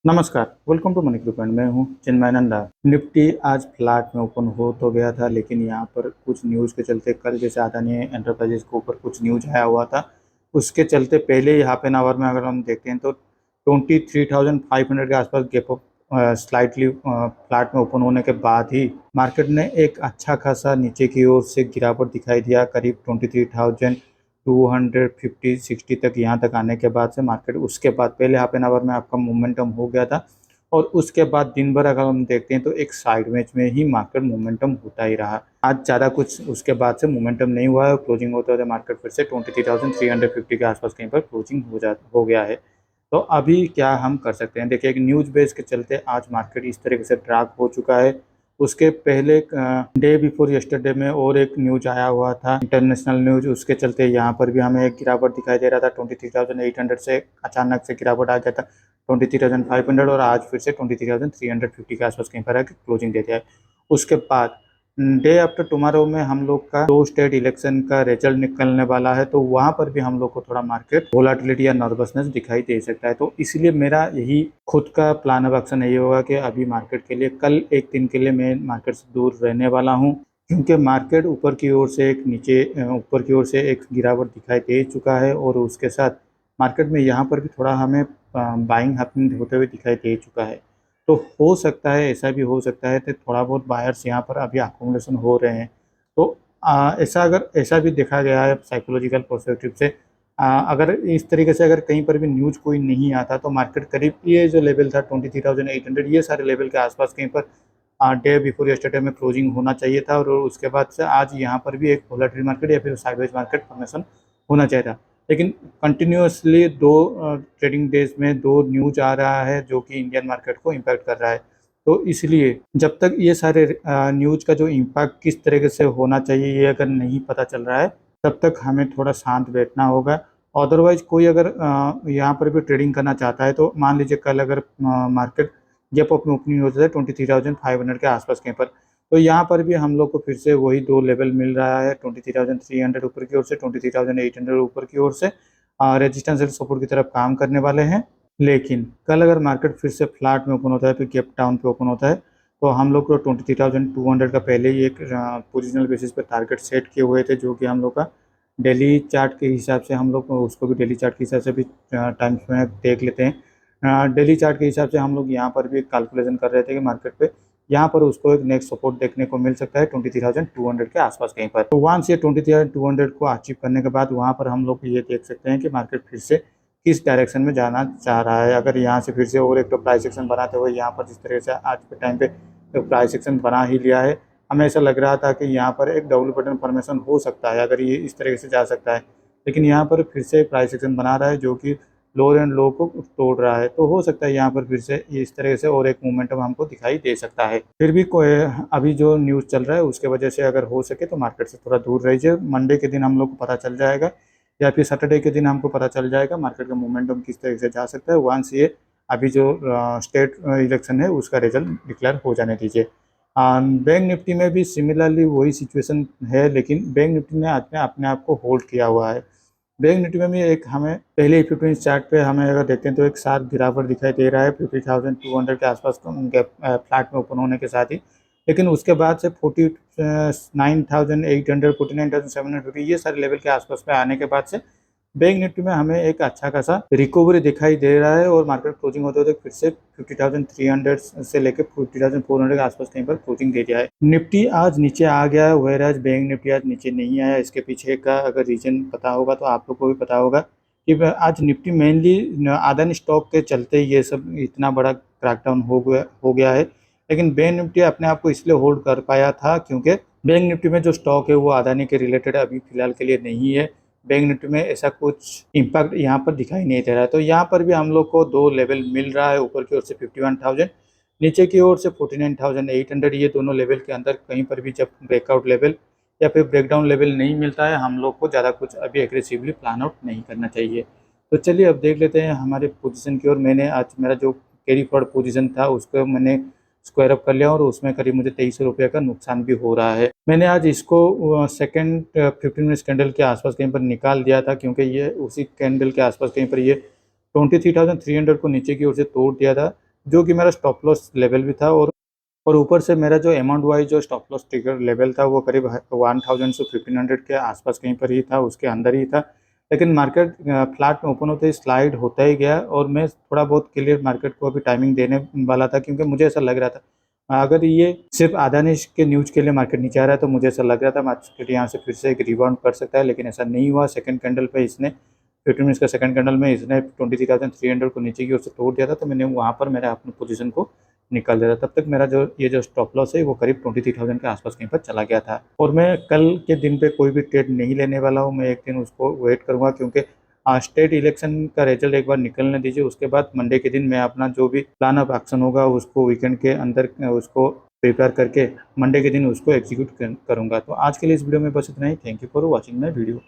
नमस्कार, welcome to money group and मैं हूँ चिन्मयानंदा। निफ्टी आज फ्लैट में ओपन हो तो गया था, लेकिन यहाँ पर कुछ न्यूज़ के चलते कल जैसे अदानी एंटरप्राइजेज के ऊपर कुछ न्यूज़ आया हुआ था, उसके चलते पहले ही हाफ एन आवर में अगर हम देखते हैं तो 23,500 के आसपास गैप अप स्लाइटली फ्लैट में ओपन होने के बाद ही मार्केट ने एक अच्छा खासा नीचे की ओर से गिरावट दिखाई दिया। करीब 23,250-60 तक यहाँ तक आने के बाद से मार्केट उसके बाद पहले हाफ एन आवर में आपका मोमेंटम हो गया था, और उसके बाद दिन भर अगर हम देखते हैं तो एक साइडवेज में ही मार्केट मोमेंटम होता ही रहा। आज ज़्यादा कुछ उसके बाद से मोमेंटम नहीं हुआ है। क्लोजिंग होते होते मार्केट फिर से 23,350 के आसपास कहीं पर क्लोजिंग हो गया है। तो अभी क्या हम कर सकते हैं? देखिए, एक न्यूज़ बेस के चलते आज मार्केट इस तरीके से ड्रॉप हो चुका है। उसके पहले डे बिफोर यस्टरडे में और एक न्यूज़ आया हुआ था, इंटरनेशनल न्यूज़, उसके चलते यहाँ पर भी हमें एक गिरावट दिखाई दे रहा था। 23,800 से अचानक से गिरावट आ गया था 23,500, और आज फिर से 23,350 के आसपास कहीं पर आके क्लोजिंग दे दिया है। उसके बाद डे आफ्टर टुमारो में हम लोग का 2 स्टेट इलेक्शन का रिजल्ट निकलने वाला है, तो वहाँ पर भी हम लोग को थोड़ा मार्केट वोलाटिलिटी या नर्वसनेस दिखाई दे सकता है। तो इसलिए मेरा यही खुद का प्लान ऑफ एक्शन यही होगा कि अभी मार्केट के लिए कल एक दिन के लिए मैं मार्केट से दूर रहने वाला हूँ, क्योंकि मार्केट ऊपर की ओर से एक नीचे ऊपर की ओर से एक गिरावट दिखाई दे चुका है, और उसके साथ मार्केट में यहाँ पर भी थोड़ा हमें बाइंग हैपनिंग होते हुए दिखाई दे चुका है। तो हो सकता है, ऐसा भी हो सकता है कि थोड़ा बहुत बायर्स यहाँ पर अभी अकोमोडेशन हो रहे हैं। तो ऐसा भी देखा गया है साइकोलॉजिकल पर्सपेक्टिव से, अगर इस तरीके से अगर कहीं पर भी न्यूज़ कोई नहीं आता तो मार्केट करीब ये जो लेवल था 23,800, ये सारे लेवल के आसपास कहीं पर डे बिफोर यस्टरडे में क्लोजिंग होना चाहिए था, और उसके बाद से आज यहाँ पर भी एक वोलेटाइल मार्केट या फिर साइडवेज मार्केट फॉर्मेशन होना चाहिए था। लेकिन कंटिन्यूअसली 2 ट्रेडिंग डेज में 2 न्यूज़ आ रहा है जो कि इंडियन मार्केट को इम्पैक्ट कर रहा है। तो इसलिए जब तक ये सारे न्यूज़ का जो इम्पैक्ट किस तरीके से होना चाहिए ये अगर नहीं पता चल रहा है, तब तक हमें थोड़ा शांत बैठना होगा। अदरवाइज़ कोई अगर यहाँ पर भी ट्रेडिंग करना चाहता है तो मान लीजिए कल अगर मार्केट गैप अप में ओपनिंग होता है 23,500 के आसपास कहीं पर, तो यहाँ पर भी हम लोग को फिर से वही 2 लेवल मिल रहा है, 23,300 ऊपर की ओर से, 23,800 ऊपर की ओर से रेजिस्टेंस एंड सपोर्ट की तरफ काम करने वाले हैं। लेकिन कल अगर मार्केट फिर से फ्लैट में ओपन होता है, फिर गैप डाउन पे ओपन होता है, तो हम लोग को 23,200 का पहले ही एक पोजिशनल बेसिस पे टारगेट सेट किए हुए थे, जो कि हम लोग का डेली चार्ट के हिसाब से हम लोग उसको भी डेली चार्ट के हिसाब से भी टाइम्स में देख लेते हैं। डेली चार्ट के हिसाब से हम लोग यहाँ पर भी कैलकुलेशन कर रहे थे कि मार्केट पे यहाँ पर उसको एक नेक्स्ट सपोर्ट देखने को मिल सकता है 23,200 के आसपास कहीं पर। तो वहाँ से 23,200 को अचीव करने के बाद वहाँ पर हम लोग ये देख सकते हैं कि मार्केट फिर से किस डायरेक्शन में जाना चाह रहा है। अगर यहाँ से फिर से और एक तो प्राइस एक्शन बनाते हुए यहाँ पर जिस तरह से आज के टाइम पे तो प्राइस एक्शन बना ही लिया है, हमें ऐसा लग रहा था कि यहाँ पर एक डब्ल्यू बटन फॉर्मेशन हो सकता है अगर ये इस तरीके से जा सकता है, लेकिन यहाँ पर फिर से प्राइस एक्शन बना रहा है जो कि लोअर एंड लो को तोड़ रहा है। तो हो सकता है यहाँ पर फिर से इस तरह से और एक मोमेंटम हमको दिखाई दे सकता है। फिर भी कोई अभी जो न्यूज़ चल रहा है उसके वजह से अगर हो सके तो मार्केट से थोड़ा दूर रहिए। मंडे के दिन हम लोग को पता चल जाएगा या फिर सैटरडे के दिन हमको पता चल जाएगा मार्केट का मोमेंटम किस तरह से जा सकता है। वंस ये अभी जो स्टेट इलेक्शन है उसका रिजल्ट डिक्लेयर हो जाने दीजिए। बैंक निफ्टी में भी सिमिलरली वही सिचुएशन है, लेकिन बैंक निफ्टी ने अपने आप को होल्ड किया हुआ है। बैंक निफ्टी में भी एक हमें पहले ही 15 चार्ट पे हमें अगर देखते हैं तो एक शार्प गिरावट दिखाई दे रहा है 50,200 के आसपास गैप फ्लैट में ओपन होने के साथ ही, लेकिन उसके बाद से 49,800 49,750 ये सारे लेवल के आसपास में आने के बाद से बैंक निफ्टी में हमें एक अच्छा खासा रिकवरी दिखाई दे रहा है, और मार्केट क्लोजिंग होते होते फिर से 50,300 से लेकर 50,400 के आसपास कहीं पर क्लोजिंग दे दिया है। निफ्टी आज नीचे आ गया है, whereas बैंक निफ्टी आज नीचे नहीं आया। इसके पीछे का अगर रीजन पता होगा तो आप लोग को भी पता होगा कि आज निफ्टी मेनली अदानी स्टॉक के चलते ये सब इतना बड़ा क्रैकडाउन हो गया है, लेकिन बैंक निफ्टी अपने आप को इसलिए होल्ड कर पाया था क्योंकि बैंक निफ्टी में जो स्टॉक है वो अदानी के रिलेटेड अभी फिलहाल के लिए नहीं है। बैंक निफ्टी में ऐसा कुछ इम्पैक्ट यहाँ पर दिखाई नहीं दे रहा है। तो यहाँ पर भी हम लोग को 2 लेवल मिल रहा है, ऊपर की ओर से 51,000, नीचे की ओर से 49,800। ये दोनों लेवल के अंदर कहीं पर भी जब ब्रेकआउट लेवल या फिर ब्रेकडाउन लेवल नहीं मिलता है, हम लोग को ज़्यादा कुछ अभी एग्रेसिवली प्लान आउट नहीं करना चाहिए। तो चलिए अब देख लेते हैं हमारे पोजीशन की ओर। मैंने आज मेरा जो कैरी फॉरवर्ड पोजीशन था उसको मैंने स्क्वायर अप कर लिया, और उसमें करीब मुझे 2300 रुपये का नुकसान भी हो रहा है। मैंने आज इसको सेकंड 15 मिनट्स कैंडल के आसपास कहीं पर निकाल दिया था, क्योंकि ये उसी कैंडल के आसपास कहीं पर ये 23,300 को नीचे की ओर से तोड़ दिया था। जो कि मेरा स्टॉप लॉस लेवल भी था। और ऊपर से मेरा जो अमाउंट वाइज जो स्टॉप लॉस ट्रिगर लेवल था वो करीब 1000 से 1500 के आसपास कहीं पर ही था, उसके अंदर ही था। लेकिन मार्केट फ्लैट ओपन होते ही स्लाइड होता ही गया और मैं थोड़ा बहुत क्लियर मार्केट को अभी टाइमिंग देने वाला था, क्योंकि मुझे ऐसा लग रहा था अगर ये सिर्फ अदानी के न्यूज़ के लिए मार्केट नीचे आ रहा है तो मुझे ऐसा लग रहा था मार्केट यहाँ से फिर से एक रिबाउंड कर सकता है, लेकिन ऐसा नहीं हुआ। सेकंड कैंडल पे इसने 15 मिनट्स का सेकंड कैंडल में इसने 23,300 को नीचे की ओर से तोड़ दिया था, तो मैंने वहाँ पर मेरा अपनी पोजीशन को निकाल दिया था। तब तक मेरा जो स्टॉप लॉस है वो करीब 23,000 के आसपास कहीं पर चला गया था। और मैं कल के दिन पे कोई भी ट्रेड नहीं लेने वाला हूँ, मैं एक दिन उसको वेट करूँगा, क्योंकि स्टेट इलेक्शन का रिजल्ट एक बार निकलने दीजिए, उसके बाद मंडे के दिन मैं अपना जो भी प्लान ऑफ एक्शन होगा उसको वीकेंड के अंदर उसको प्रिपेयर करके मंडे के दिन उसको एग्जीक्यूट करूँगा। तो आज के लिए इस वीडियो में बस इतना ही। Thank you for watching my video.